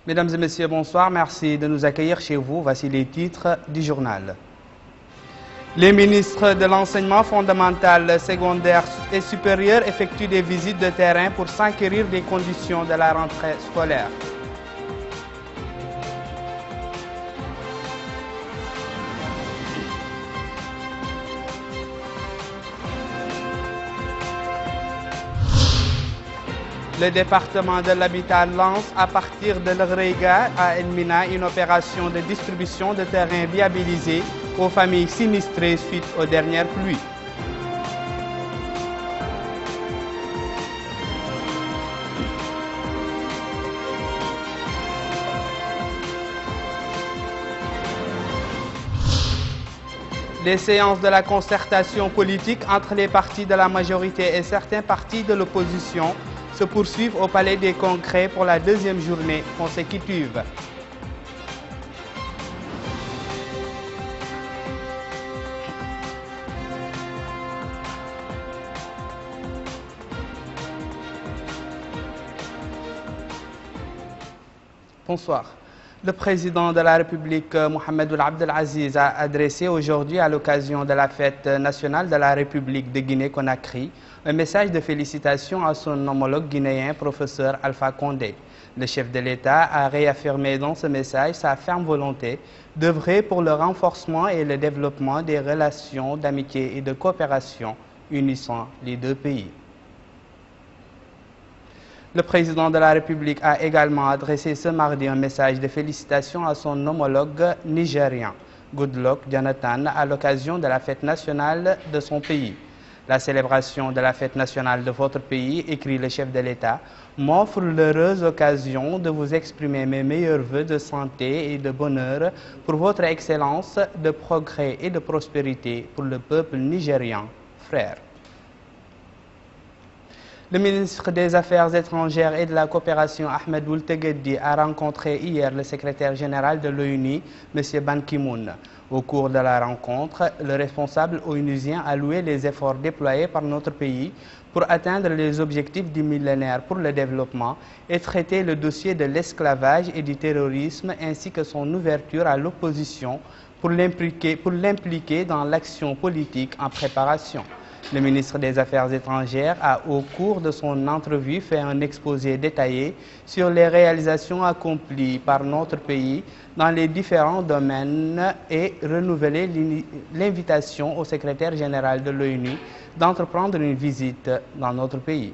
Mesdames et messieurs, bonsoir. Merci de nous accueillir chez vous. Voici les titres du journal. Les ministres de l'enseignement fondamental, secondaire et supérieur effectuent des visites de terrain pour s'enquérir des conditions de la rentrée scolaire. Le département de l'habitat lance à partir de l'Rega à Elmina une opération de distribution de terrains viabilisés aux familles sinistrées suite aux dernières pluies. Les séances de la concertation politique entre les partis de la majorité et certains partis de l'opposition se poursuivent au Palais des Congrès pour la deuxième journée consécutive. Bonsoir. Le président de la République, Mohamed Ould Abdel Aziz, a adressé aujourd'hui, à l'occasion de la fête nationale de la République de Guinée-Conakry, un message de félicitations à son homologue guinéen, professeur Alpha Condé. Le chef de l'État a réaffirmé dans ce message sa ferme volonté d'œuvrer pour le renforcement et le développement des relations d'amitié et de coopération unissant les deux pays. Le président de la République a également adressé ce mardi un message de félicitations à son homologue nigérien, Goodluck Jonathan, à l'occasion de la fête nationale de son pays. La célébration de la fête nationale de votre pays, écrit le chef de l'État, m'offre l'heureuse occasion de vous exprimer mes meilleurs vœux de santé et de bonheur pour votre excellence, de progrès et de prospérité pour le peuple nigérian, frère. Le ministre des Affaires étrangères et de la coopération, Ahmed Ould Tegueddi, a rencontré hier le secrétaire général de l'ONU, M. Ban Ki-moon. Au cours de la rencontre, le responsable onusien a loué les efforts déployés par notre pays pour atteindre les objectifs du millénaire pour le développement et traiter le dossier de l'esclavage et du terrorisme ainsi que son ouverture à l'opposition pour l'impliquer dans l'action politique en préparation. Le ministre des Affaires étrangères a, au cours de son entrevue, fait un exposé détaillé sur les réalisations accomplies par notre pays dans les différents domaines et renouvelé l'invitation au secrétaire général de l'ONU d'entreprendre une visite dans notre pays.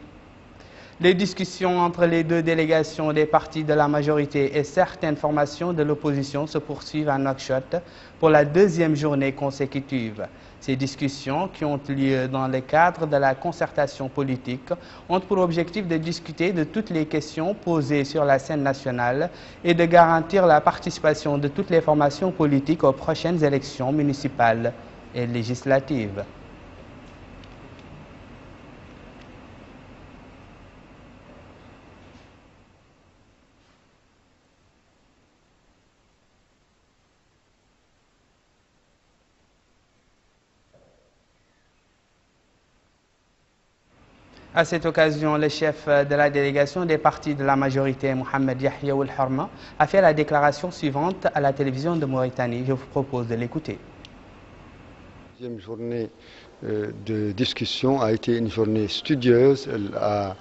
Les discussions entre les deux délégations des partis de la majorité et certaines formations de l'opposition se poursuivent à Nouakchott pour la deuxième journée consécutive. Ces discussions, qui ont lieu dans le cadre de la concertation politique, ont pour objectif de discuter de toutes les questions posées sur la scène nationale et de garantir la participation de toutes les formations politiques aux prochaines élections municipales et législatives. À cette occasion, le chef de la délégation des partis de la majorité, Mohamed Yahya Ould Harma, a fait la déclaration suivante à la télévision de Mauritanie. Je vous propose de l'écouter. La deuxième journée de discussion a été une journée studieuse. Elle a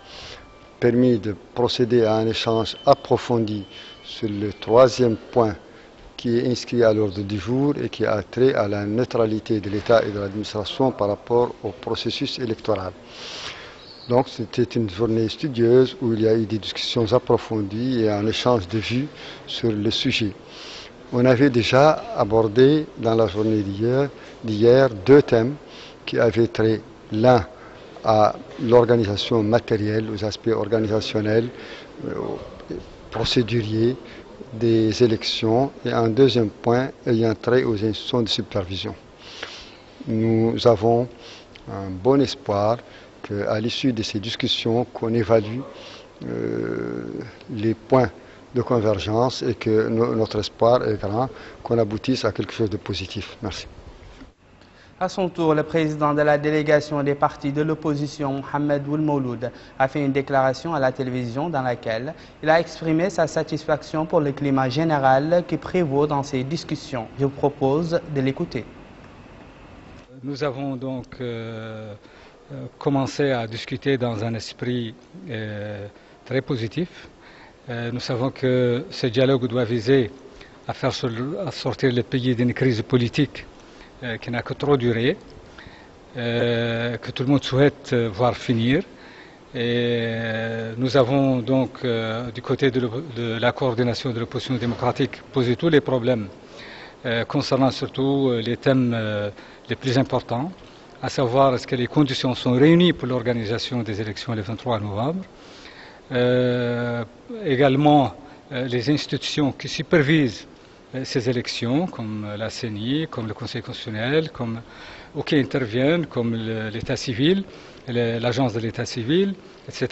permis de procéder à un échange approfondi sur le troisième point qui est inscrit à l'ordre du jour et qui a trait à la neutralité de l'État et de l'administration par rapport au processus électoral. Donc c'était une journée studieuse où il y a eu des discussions approfondies et un échange de vues sur le sujet. On avait déjà abordé dans la journée d'hier deux thèmes qui avaient trait l'un à l'organisation matérielle, aux aspects organisationnels, procéduriers des élections et un deuxième point ayant trait aux institutions de supervision. Nous avons un bon espoir qu'à l'issue de ces discussions, qu'on évalue les points de convergence et que notre espoir est grand qu'on aboutisse à quelque chose de positif. Merci. À son tour, le président de la délégation des partis de l'opposition, Mohamed Ould-Mouloud, a fait une déclaration à la télévision dans laquelle il a exprimé sa satisfaction pour le climat général qui prévaut dans ces discussions. Je vous propose de l'écouter. Nous avons donc commencé à discuter dans un esprit très positif. Nous savons que ce dialogue doit viser à faire sortir le pays d'une crise politique qui n'a que trop duré, que tout le monde souhaite voir finir. Et nous avons donc, du côté de la coordination de l'opposition démocratique, posé tous les problèmes concernant surtout les thèmes les plus importants, à savoir est-ce que les conditions sont réunies pour l'organisation des élections le 23 novembre. Également, les institutions qui supervisent ces élections, comme la CENI, comme le Conseil constitutionnel, ou qui interviennent, comme l'État civil, l'Agence de l'État civil, etc.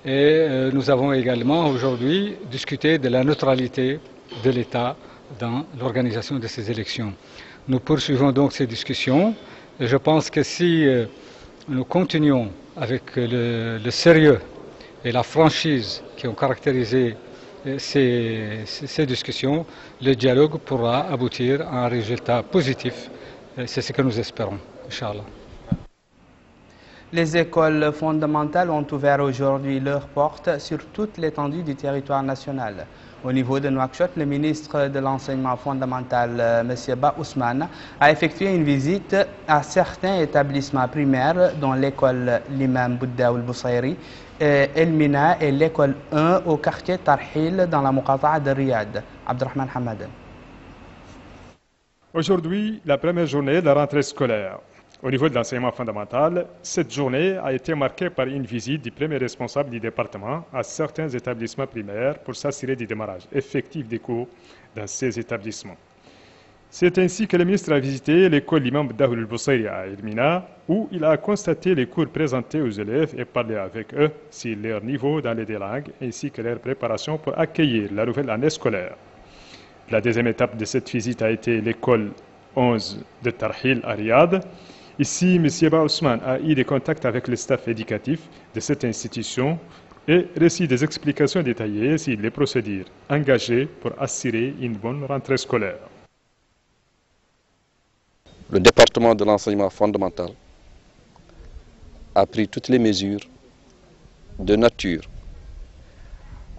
Et nous avons également aujourd'hui discuté de la neutralité de l'État dans l'organisation de ces élections. Nous poursuivons donc ces discussions. Et je pense que si nous continuons avec le sérieux et la franchise qui ont caractérisé ces discussions, le dialogue pourra aboutir à un résultat positif. C'est ce que nous espérons, Inch'Allah. Les écoles fondamentales ont ouvert aujourd'hui leurs portes sur toute l'étendue du territoire national. Au niveau de Nouakchott, le ministre de l'enseignement fondamental, M. Ba Ousmane, a effectué une visite à certains établissements primaires, dont l'école L'Imam Bouddha Oul-Boussaïri, El-Mina et l'école 1 au quartier Tarhil dans la Muqata'a de Riyad. Abdelrahman Hamadan. Aujourd'hui, la première journée de la rentrée scolaire. Au niveau de l'enseignement fondamental, cette journée a été marquée par une visite du premier responsable du département à certains établissements primaires pour s'assurer du démarrage effectif des cours dans ces établissements. C'est ainsi que le ministre a visité l'école L'Imam Bouddha Oul-Boussaïri à El-Mina, où il a constaté les cours présentés aux élèves et parlé avec eux sur leur niveau dans les deux langues, ainsi que leur préparation pour accueillir la nouvelle année scolaire. La deuxième étape de cette visite a été l'école 11 de Tarhil à Riyad. Ici, M. Ba Ousmane a eu des contacts avec le staff éducatif de cette institution et reçu des explications détaillées sur les procédures engagées pour assurer une bonne rentrée scolaire. Le département de l'enseignement fondamental a pris toutes les mesures de nature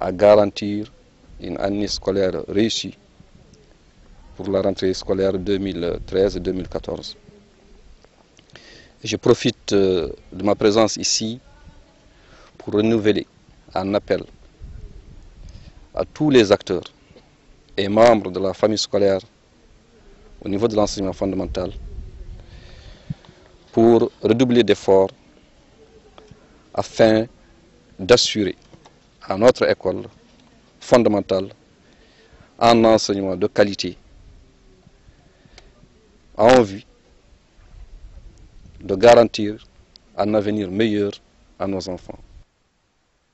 à garantir une année scolaire réussie pour la rentrée scolaire 2013-2014. Je profite de ma présence ici pour renouveler un appel à tous les acteurs et membres de la famille scolaire au niveau de l'enseignement fondamental pour redoubler d'efforts afin d'assurer à notre école fondamentale un enseignement de qualité en vue de garantir un avenir meilleur à nos enfants.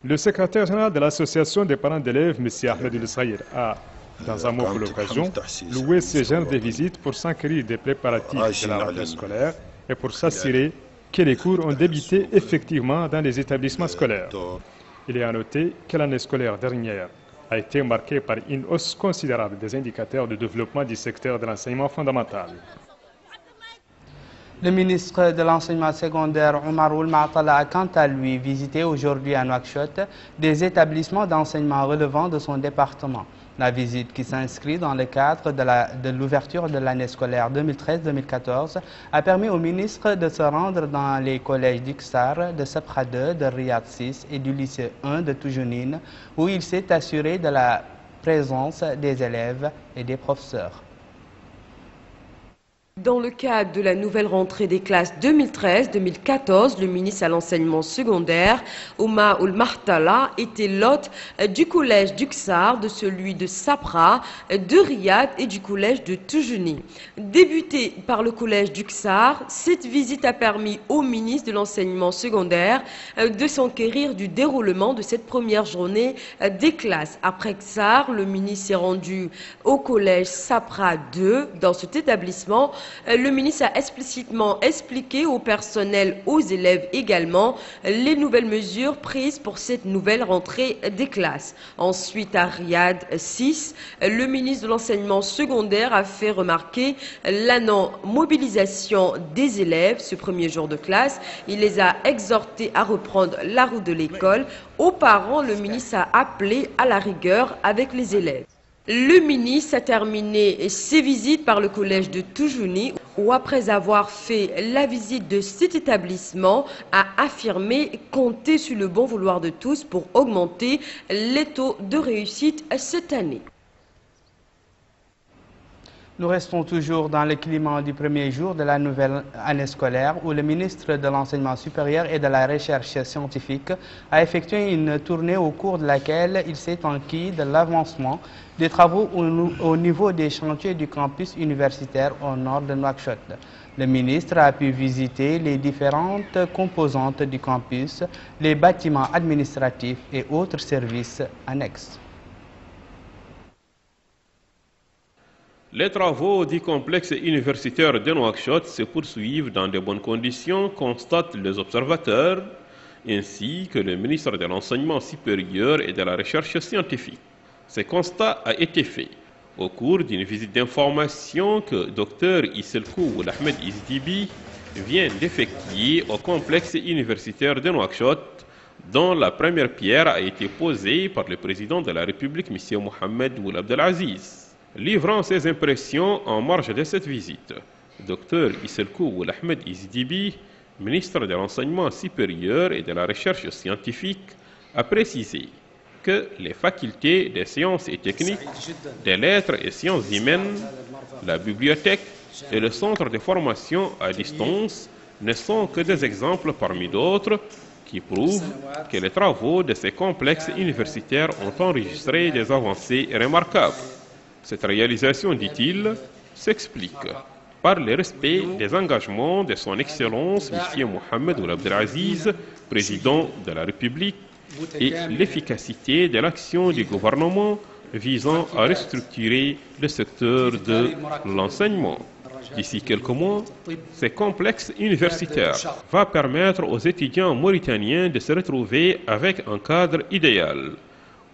Le secrétaire général de l'association des parents d'élèves, M. Ahmed El-Saïr, a, dans un mot pour l'occasion, loué ce genre de visites pour s'enquérir des préparatifs de la rentrée scolaire et pour s'assurer que les cours ont débuté effectivement dans les établissements scolaires. Il est à noter que l'année scolaire dernière a été marquée par une hausse considérable des indicateurs de développement du secteur de l'enseignement fondamental. Le ministre de l'enseignement secondaire, Omar Ould-Ma'tala, a quant à lui visité aujourd'hui à Nouakchott des établissements d'enseignement relevant de son département. La visite, qui s'inscrit dans le cadre de l'ouverture de l'année scolaire 2013-2014, a permis au ministre de se rendre dans les collèges d'Iksar, de Sabra 2, de Riyad 6 et du lycée 1 de Toujounine, où il s'est assuré de la présence des élèves et des professeurs. Dans le cadre de la nouvelle rentrée des classes 2013-2014, le ministre à l'enseignement secondaire, Omar Ould-Ma'tala, était l'hôte du collège d'Uksar, de celui de Sabra, de Riyad et du collège de Toujouni. Débutée par le collège d'Uksar, cette visite a permis au ministre de l'enseignement secondaire de s'enquérir du déroulement de cette première journée des classes. Après Uksar, le ministre s'est rendu au collège Sabra 2. Dans cet établissement, Le ministre a explicitement expliqué au personnel, aux élèves également, les nouvelles mesures prises pour cette nouvelle rentrée des classes. Ensuite, à Riyad 6, le ministre de l'enseignement secondaire a fait remarquer la non-mobilisation des élèves ce premier jour de classe. Il les a exhortés à reprendre la route de l'école. Aux parents, le ministre a appelé à la rigueur avec les élèves. Le ministre a terminé ses visites par le collège de Toujouni où, après avoir fait la visite de cet établissement, a affirmé compter sur le bon vouloir de tous pour augmenter les taux de réussite cette année. Nous restons toujours dans le climat du premier jour de la nouvelle année scolaire où le ministre de l'Enseignement supérieur et de la Recherche scientifique a effectué une tournée au cours de laquelle il s'est enquis de l'avancement des travaux au niveau des chantiers du campus universitaire au nord de Nouakchott. Le ministre a pu visiter les différentes composantes du campus, les bâtiments administratifs et autres services annexes. Les travaux du complexe universitaire de Nouakchott se poursuivent dans de bonnes conditions, constatent les observateurs, ainsi que le ministre de l'Enseignement supérieur et de la Recherche scientifique. Ce constat a été fait au cours d'une visite d'information que Dr Isselkou Ahmed Izdibi vient d'effectuer au complexe universitaire de Nouakchott, dont la première pierre a été posée par le président de la République, M. Mohamed Ould Abdelaziz. Livrant ses impressions en marge de cette visite, Dr Isselkou Ahmed Izdibi, ministre de l'Enseignement supérieur et de la Recherche scientifique, a précisé que les facultés des sciences et techniques, des lettres et sciences humaines, la bibliothèque et le centre de formation à distance ne sont que des exemples parmi d'autres qui prouvent que les travaux de ces complexes universitaires ont enregistré des avancées remarquables. Cette réalisation, dit-il, s'explique par le respect des engagements de son Excellence M. Mohamed Ould Abdelaziz, président de la République, et l'efficacité de l'action du gouvernement visant à restructurer le secteur de l'enseignement. D'ici quelques mois, ce complexe universitaire va permettre aux étudiants mauritaniens de se retrouver avec un cadre idéal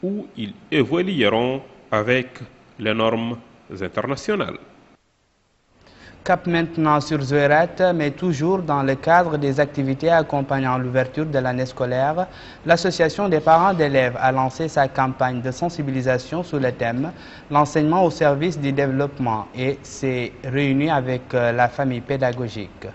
où ils évolueront avec les normes internationales. Cap maintenant sur Zouérate, mais toujours dans le cadre des activités accompagnant l'ouverture de l'année scolaire, l'Association des parents d'élèves a lancé sa campagne de sensibilisation sous le thème « L'enseignement au service du développement » et s'est réunie avec la famille pédagogique.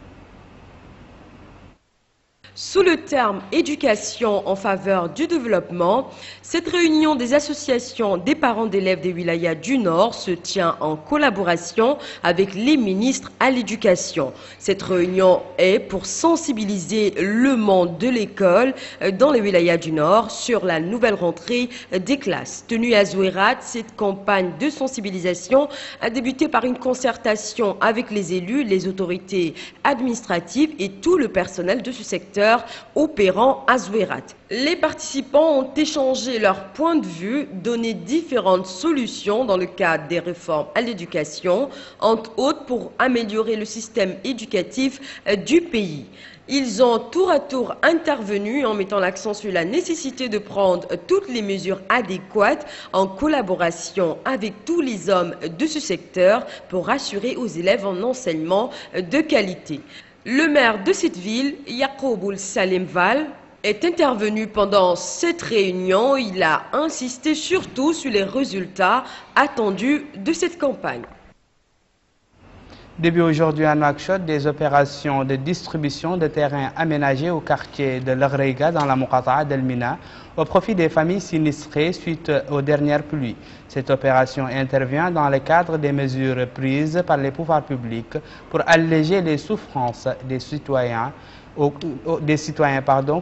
Sous le terme « Éducation en faveur du développement », cette réunion des associations des parents d'élèves des wilayas du Nord se tient en collaboration avec les ministres à l'éducation. Cette réunion est pour sensibiliser le monde de l'école dans les wilayas du Nord sur la nouvelle rentrée des classes. Tenue à Zouérate, cette campagne de sensibilisation a débuté par une concertation avec les élus, les autorités administratives et tout le personnel de ce secteur opérant à Zouérate. Les participants ont échangé leurs points de vue, donné différentes solutions dans le cadre des réformes à l'éducation, entre autres pour améliorer le système éducatif du pays. Ils ont tour à tour intervenu en mettant l'accent sur la nécessité de prendre toutes les mesures adéquates en collaboration avec tous les hommes de ce secteur pour assurer aux élèves un enseignement de qualité. Le maire de cette ville, Yacoub Salim Val, est intervenu pendant cette réunion. Il a insisté surtout sur les résultats attendus de cette campagne. Début aujourd'hui à Nouakchott, des opérations de distribution de terrains aménagés au quartier de l'Agreiga dans la Muqata'a d'El-Mina au profit des familles sinistrées suite aux dernières pluies. Cette opération intervient dans le cadre des mesures prises par les pouvoirs publics pour alléger les souffrances des citoyens,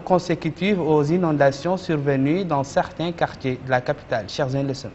consécutives aux inondations survenues dans certains quartiers de la capitale. Chers leçons.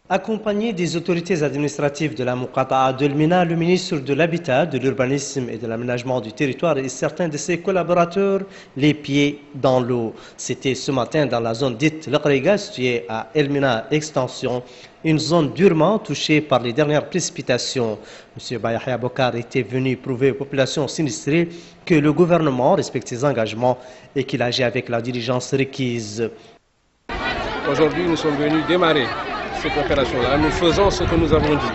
Accompagné des autorités administratives de la Muqata'a de l'Mina, le ministre de l'Habitat, de l'Urbanisme et de l'Aménagement du Territoire et certains de ses collaborateurs les pieds dans l'eau. C'était ce matin dans la zone dite L'Aqriga, située à Elmina Extension, une zone durement touchée par les dernières précipitations. M. Bayahia Bokar était venu prouver aux populations sinistrées que le gouvernement respecte ses engagements et qu'il agit avec la diligence requise. Aujourd'hui, nous sommes venus démarrer cette opération-là. Nous faisons ce que nous avons dit.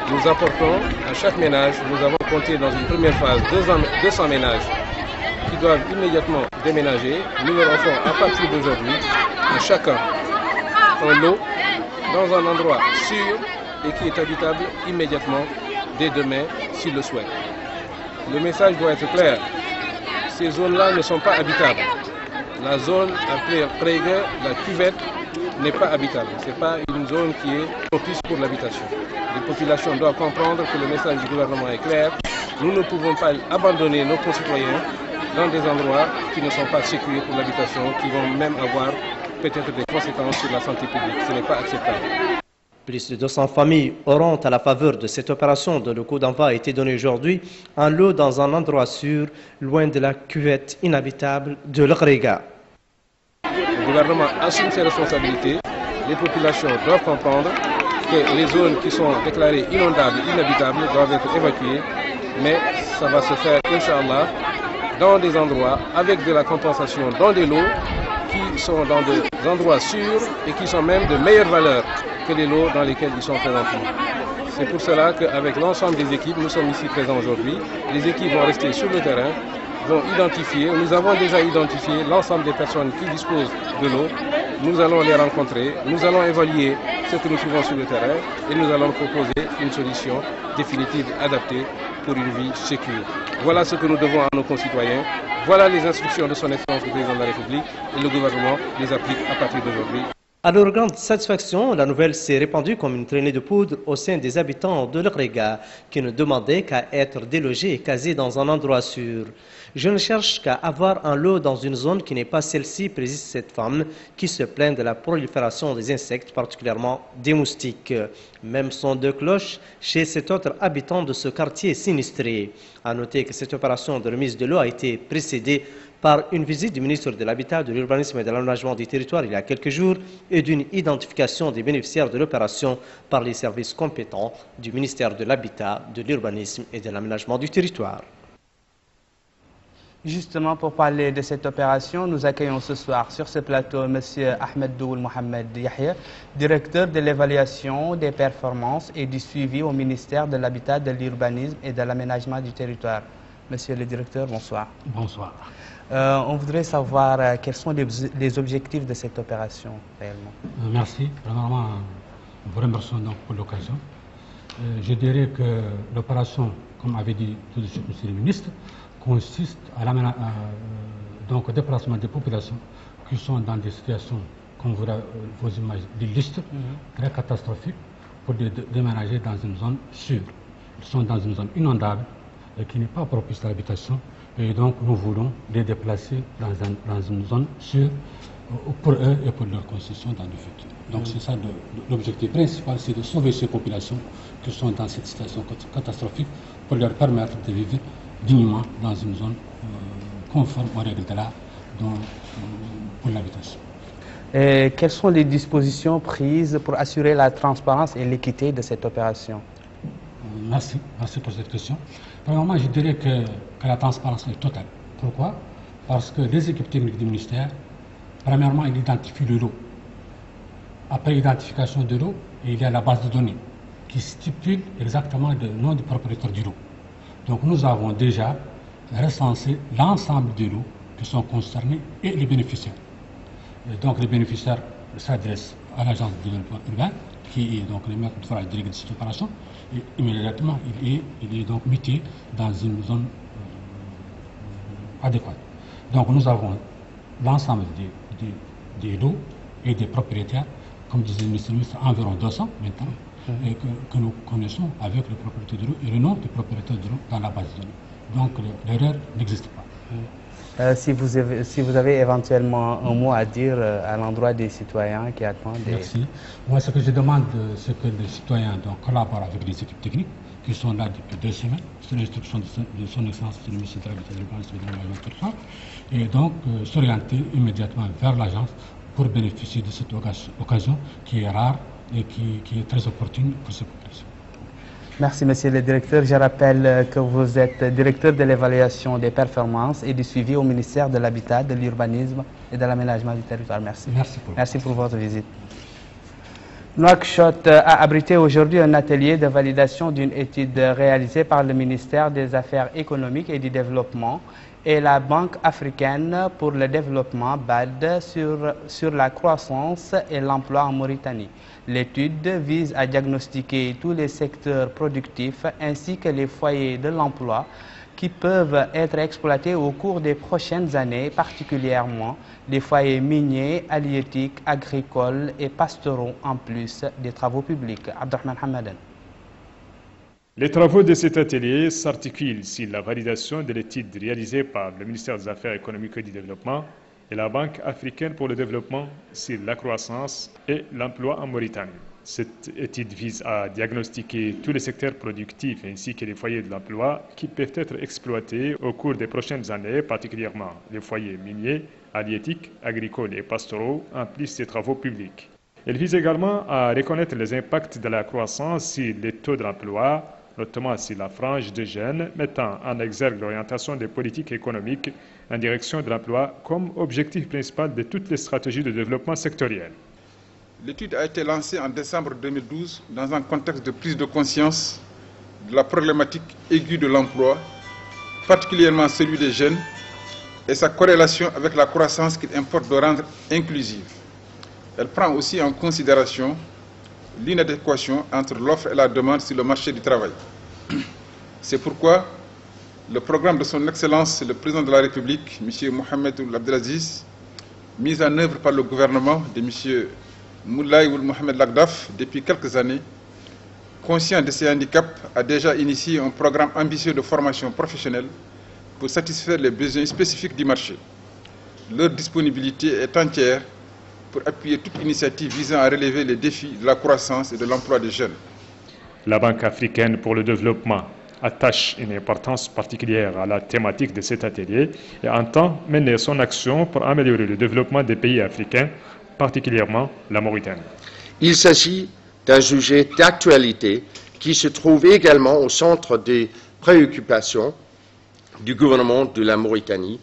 Nous apportons à chaque ménage, nous avons compté dans une première phase 200 ménages qui doivent immédiatement déménager. Nous leur offrons à partir d'aujourd'hui à chacun un lot dans un endroit sûr et qui est habitable immédiatement dès demain s'ils le souhaitent. Le message doit être clair. Ces zones-là ne sont pas habitables. La zone appelée Prege, la cuvette, n'est pas habitable. Ce n'est pas une zone qui est propice pour l'habitation. Les populations doivent comprendre que le message du gouvernement est clair. Nous ne pouvons pas abandonner nos concitoyens dans des endroits qui ne sont pas sécurisés pour l'habitation, qui vont même avoir peut-être des conséquences sur la santé publique. Ce n'est pas acceptable. Plus de 200 familles auront, à la faveur de cette opération dont le coup d'envoi a été donné aujourd'hui, un lot dans un endroit sûr, loin de la cuvette inhabitable de l'Aqriga. Le gouvernement assume ses responsabilités. Les populations doivent comprendre que les zones qui sont déclarées inondables, inhabitables, doivent être évacuées. Mais ça va se faire, Inch'Allah, dans des endroits avec de la compensation, dans des lots qui sont dans des endroits sûrs et qui sont même de meilleure valeur que les lots dans lesquels ils sont présentement. C'est pour cela qu'avec l'ensemble des équipes, nous sommes ici présents aujourd'hui. Les équipes vont rester sur le terrain, vont identifier, nous avons déjà identifié l'ensemble des personnes qui disposent de l'eau. Nous allons les rencontrer, nous allons évaluer ce que nous trouvons sur le terrain et nous allons proposer une solution définitive adaptée pour une vie sécure. Voilà ce que nous devons à nos concitoyens. Voilà les instructions de son Excellence le Président de la République et le gouvernement les applique à partir d'aujourd'hui. À leur grande satisfaction, la nouvelle s'est répandue comme une traînée de poudre au sein des habitants de l'Aqriga qui ne demandaient qu'à être délogés et casés dans un endroit sûr. Je ne cherche qu'à avoir un lot dans une zone qui n'est pas celle-ci, précise cette femme qui se plaint de la prolifération des insectes, particulièrement des moustiques. Même son de cloche chez cet autre habitant de ce quartier sinistré. À noter que cette opération de remise de l'eau a été précédée par une visite du ministre de l'Habitat, de l'Urbanisme et de l'Aménagement du Territoire il y a quelques jours et d'une identification des bénéficiaires de l'opération par les services compétents du ministère de l'Habitat, de l'Urbanisme et de l'Aménagement du Territoire. Justement, pour parler de cette opération, nous accueillons ce soir sur ce plateau M. Ahmed Doul Mohamed Yahya, directeur de l'évaluation des performances et du suivi au ministère de l'Habitat, de l'Urbanisme et de l'Aménagement du Territoire. Monsieur le directeur, bonsoir. Bonsoir. On voudrait savoir quels sont les objectifs de cette opération réellement. Merci. Premièrement, nous vous remercions donc pour l'occasion. Je dirais que l'opération, comme avait dit tout de suite M. le ministre, consiste à donc au déplacement des populations qui sont dans des situations, comme vos images l'illustrent, très catastrophiques, pour déménager dans une zone sûre. Ils sont dans une zone inondable et qui n'est pas propice à l'habitation. Et donc nous voulons les déplacer dans une zone sûre pour eux et pour leur construction dans le futur. Donc c'est ça l'objectif principal, c'est de sauver ces populations qui sont dans cette situation catastrophique pour leur permettre de vivre dignement dans une zone conforme aux règles de l'art pour l'habitation. Et quelles sont les dispositions prises pour assurer la transparence et l'équité de cette opération? Merci pour cette question. Premièrement, je dirais que la transparence est totale. Pourquoi? Parce que les équipes techniques du ministère, premièrement, ils identifient le lot. Après l'identification de l'eau, il y a la base de données qui stipule exactement le nom du propriétaire du lot. Donc nous avons déjà recensé l'ensemble des lots qui sont concernés et les bénéficiaires. Et donc les bénéficiaires s'adressent à l'agence de développement urbain, qui est donc le maître d'ouvrage délégué de cette opération, et immédiatement il est donc muté dans une zone adéquate. Donc nous avons l'ensemble des lots et des propriétaires, comme disait le ministre, environ 200 maintenant, et que nous connaissons avec le propriétaire de l'eau et le nom du propriétaire de l'eau dans la base de données. Donc l'erreur n'existe pas. Si vous avez éventuellement un mot à dire à l'endroit des citoyens qui attendent. Merci. Moi, ce que je demande, c'est que les citoyens collaborent avec les équipes techniques qui sont là depuis 2 semaines, sur l'instruction de son Excellence le ministre de l'Agriculture, et donc s'orienter immédiatement vers l'agence pour bénéficier de cette occasion qui est rare et qui est très opportune pour ces populations. Merci, monsieur le directeur. Je rappelle que vous êtes directeur de l'évaluation des performances et du suivi au ministère de l'Habitat, de l'Urbanisme et de l'Aménagement du territoire. Merci. Merci pour votre visite. Nouakchott a abrité aujourd'hui un atelier de validation d'une étude réalisée par le ministère des Affaires économiques et du Développement et la Banque africaine pour le développement BAD sur la croissance et l'emploi en Mauritanie. L'étude vise à diagnostiquer tous les secteurs productifs ainsi que les foyers de l'emploi qui peuvent être exploités au cours des prochaines années, particulièrement les foyers miniers, halieutiques, agricoles et pastoraux, en plus des travaux publics. Abdelrahman Hamadan. Les travaux de cet atelier s'articulent sur la validation de l'étude réalisée par le ministère des Affaires économiques et du Développement et la Banque africaine pour le développement sur la croissance et l'emploi en Mauritanie. Cette étude vise à diagnostiquer tous les secteurs productifs ainsi que les foyers de l'emploi qui peuvent être exploités au cours des prochaines années, particulièrement les foyers miniers, halieutiques, agricoles et pastoraux, en plus des travaux publics. Elle vise également à reconnaître les impacts de la croissance sur les taux de l'emploi, notamment sur la frange des jeunes, mettant en exergue l'orientation des politiques économiques en direction de l'emploi comme objectif principal de toutes les stratégies de développement sectoriel. L'étude a été lancée en décembre 2012 dans un contexte de prise de conscience de la problématique aiguë de l'emploi, particulièrement celui des jeunes, et sa corrélation avec la croissance qu'il importe de rendre inclusive. Elle prend aussi en considération l'inadéquation entre l'offre et la demande sur le marché du travail. C'est pourquoi le programme de son Excellence, le Président de la République, M. Mohamed Ould Abdelaziz, mis en œuvre par le gouvernement de M. Moulay Ould Mohamed Lagdaf depuis quelques années, conscient de ces handicaps, a déjà initié un programme ambitieux de formation professionnelle pour satisfaire les besoins spécifiques du marché. Leur disponibilité est entière pour appuyer toute initiative visant à relever les défis de la croissance et de l'emploi des jeunes. La Banque africaine pour le développement attache une importance particulière à la thématique de cet atelier et entend mener son action pour améliorer le développement des pays africains, particulièrement la Mauritanie. Il s'agit d'un sujet d'actualité qui se trouve également au centre des préoccupations du gouvernement de la Mauritanie.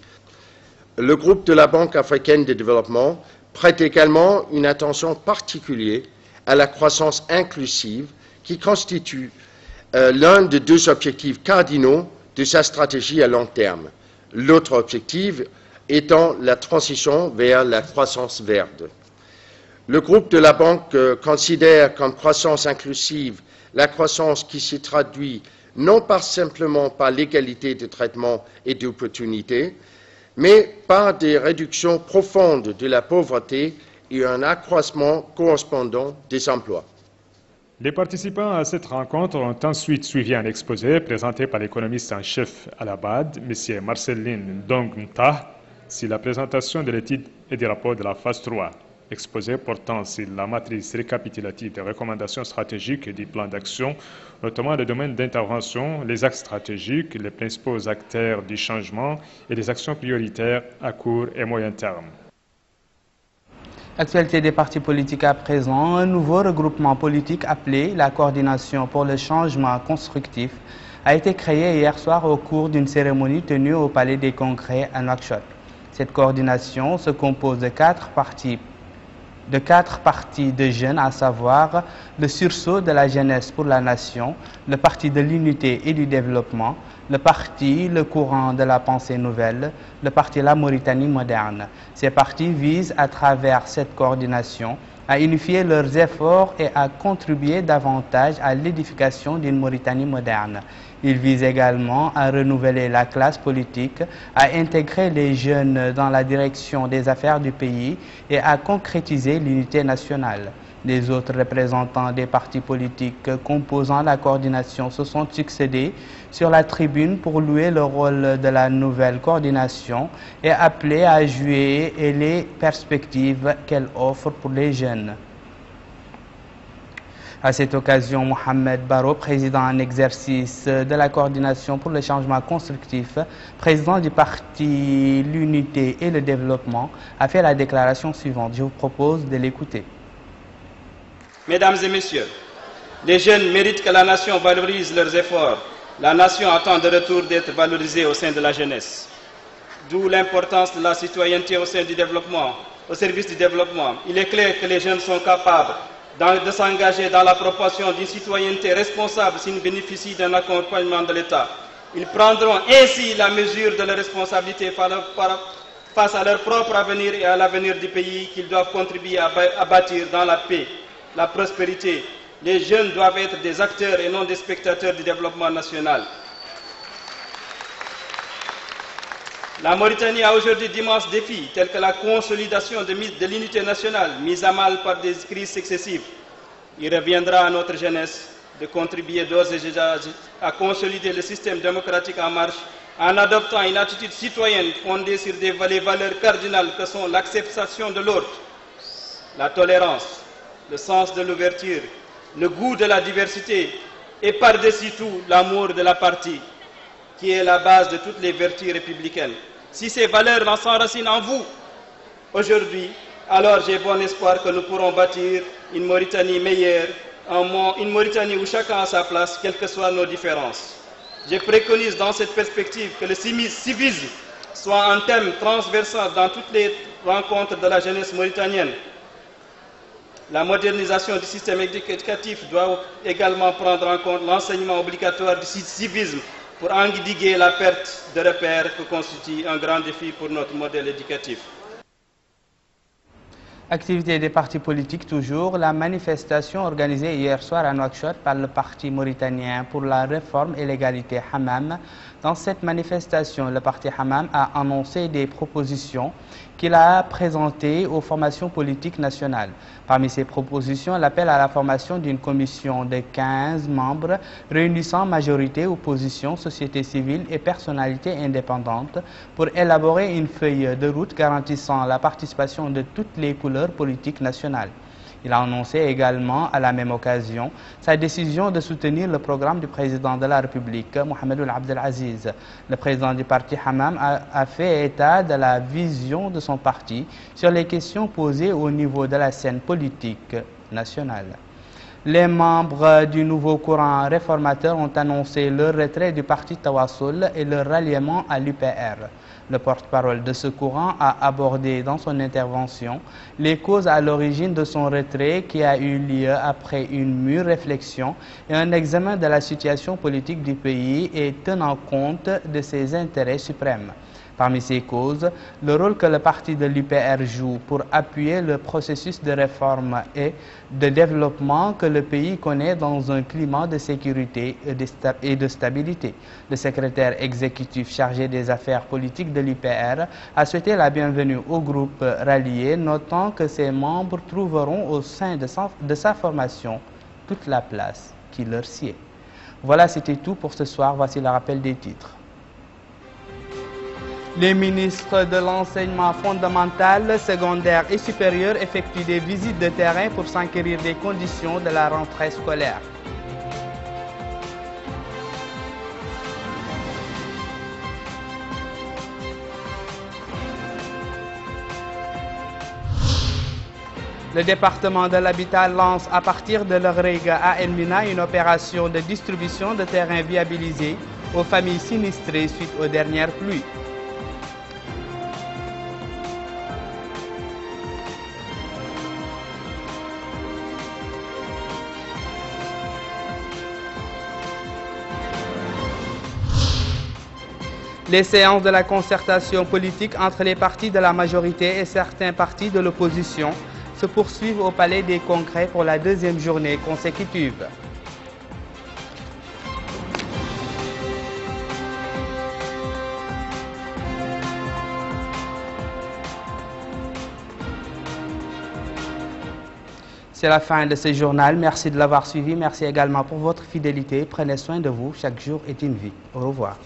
Le groupe de la Banque africaine de développement prête également une attention particulière à la croissance inclusive qui constitue l'un des 2 objectifs cardinaux de sa stratégie à long terme. L'autre objectif étant la transition vers la croissance verte. Le groupe de la Banque considère comme croissance inclusive la croissance qui se traduit non pas simplement par l'égalité de traitement et d'opportunités, mais par des réductions profondes de la pauvreté et un accroissement correspondant des emplois. Les participants à cette rencontre ont ensuite suivi un exposé présenté par l'économiste en chef à la BAD, M. Marceline Dongntah, sur la présentation de l'étude et des rapports de la phase 3. Exposé portant sur la matrice récapitulative des recommandations stratégiques et du plan d'action, notamment les domaines d'intervention, les axes stratégiques, les principaux acteurs du changement et les actions prioritaires à court et moyen terme. Actualité des partis politiques à présent, un nouveau regroupement politique appelé la Coordination pour le changement constructif a été créé hier soir au cours d'une cérémonie tenue au Palais des Congrès à Nouakchott. Cette coordination se compose de 4 partis de jeunes, à savoir le Sursaut de la jeunesse pour la nation, le Parti de l'unité et du développement, le Parti Le courant de la pensée nouvelle, le Parti La Mauritanie moderne. Ces partis visent à travers cette coordination à unifier leurs efforts et à contribuer davantage à l'édification d'une Mauritanie moderne. Ils visent également à renouveler la classe politique, à intégrer les jeunes dans la direction des affaires du pays et à concrétiser l'unité nationale. Les autres représentants des partis politiques composant la coordination se sont succédés sur la tribune pour louer le rôle de la nouvelle coordination et appeler à jouer et les perspectives qu'elle offre pour les jeunes. À cette occasion, Mohamed Baro, président en exercice de la coordination pour le changement constructif, président du parti L'Unité et le Développement, a fait la déclaration suivante. Je vous propose de l'écouter. Mesdames et messieurs, les jeunes méritent que la nation valorise leurs efforts. La nation attend de retour d'être valorisée au sein de la jeunesse. D'où l'importance de la citoyenneté au sein du développement, au service du développement. Il est clair que les jeunes sont capables de s'engager dans la proportion d'une citoyenneté responsable s'ils bénéficient d'un accompagnement de l'État. Ils prendront ainsi la mesure de leur responsabilité face à leur propre avenir et à l'avenir du pays qu'ils doivent contribuer à bâtir dans la paix, la prospérité. Les jeunes doivent être des acteurs et non des spectateurs du développement national. La Mauritanie a aujourd'hui d'immenses défis, tels que la consolidation de l'unité nationale, mise à mal par des crises successives. Il reviendra à notre jeunesse de contribuer d'ores et déjà à consolider le système démocratique en marche en adoptant une attitude citoyenne fondée sur les valeurs cardinales que sont l'acceptation de l'autre, la tolérance, le sens de l'ouverture, le goût de la diversité et par-dessus tout l'amour de la patrie, qui est la base de toutes les vertus républicaines. Si ces valeurs s'enracinent en vous aujourd'hui, alors j'ai bon espoir que nous pourrons bâtir une Mauritanie meilleure, une Mauritanie où chacun a sa place, quelles que soient nos différences. Je préconise dans cette perspective que le civisme soit un thème transversal dans toutes les rencontres de la jeunesse mauritanienne. La modernisation du système éducatif doit également prendre en compte l'enseignement obligatoire du civisme pour endiguer la perte de repères que constitue un grand défi pour notre modèle éducatif. Activité des partis politiques toujours, la manifestation organisée hier soir à Nouakchott par le Parti mauritanien pour la réforme et l'égalité Hamam. Dans cette manifestation, le Parti Hamam a annoncé des propositions qu'il a présentées aux formations politiques nationales. Parmi ces propositions, l'appel à la formation d'une commission de 15 membres réunissant majorité, opposition, société civile et personnalités indépendantes pour élaborer une feuille de route garantissant la participation de toutes les couleurs politiques nationales. Il a annoncé également à la même occasion sa décision de soutenir le programme du président de la République, Mohamed Abdelaziz. Le président du parti Hamam a fait état de la vision de son parti sur les questions posées au niveau de la scène politique nationale. Les membres du nouveau courant réformateur ont annoncé leur retrait du parti Tawassul et leur ralliement à l'UPR. Le porte-parole de ce courant a abordé dans son intervention les causes à l'origine de son retrait qui a eu lieu après une mûre réflexion et un examen de la situation politique du pays et tenant compte de ses intérêts suprêmes. Parmi ces causes, le rôle que le parti de l'UPR joue pour appuyer le processus de réforme et de développement que le pays connaît dans un climat de sécurité et de stabilité. Le secrétaire exécutif chargé des affaires politiques de l'UPR a souhaité la bienvenue au groupe rallié, notant que ses membres trouveront au sein de sa formation toute la place qui leur sied. Voilà, c'était tout pour ce soir. Voici le rappel des titres. Les ministres de l'enseignement fondamental, secondaire et supérieur effectuent des visites de terrain pour s'enquérir des conditions de la rentrée scolaire. Le département de l'habitat lance à partir de l'Orega à Elmina une opération de distribution de terrains viabilisés aux familles sinistrées suite aux dernières pluies. Les séances de la concertation politique entre les partis de la majorité et certains partis de l'opposition se poursuivent au Palais des Congrès pour la deuxième journée consécutive. C'est la fin de ce journal. Merci de l'avoir suivi. Merci également pour votre fidélité. Prenez soin de vous. Chaque jour est une vie. Au revoir.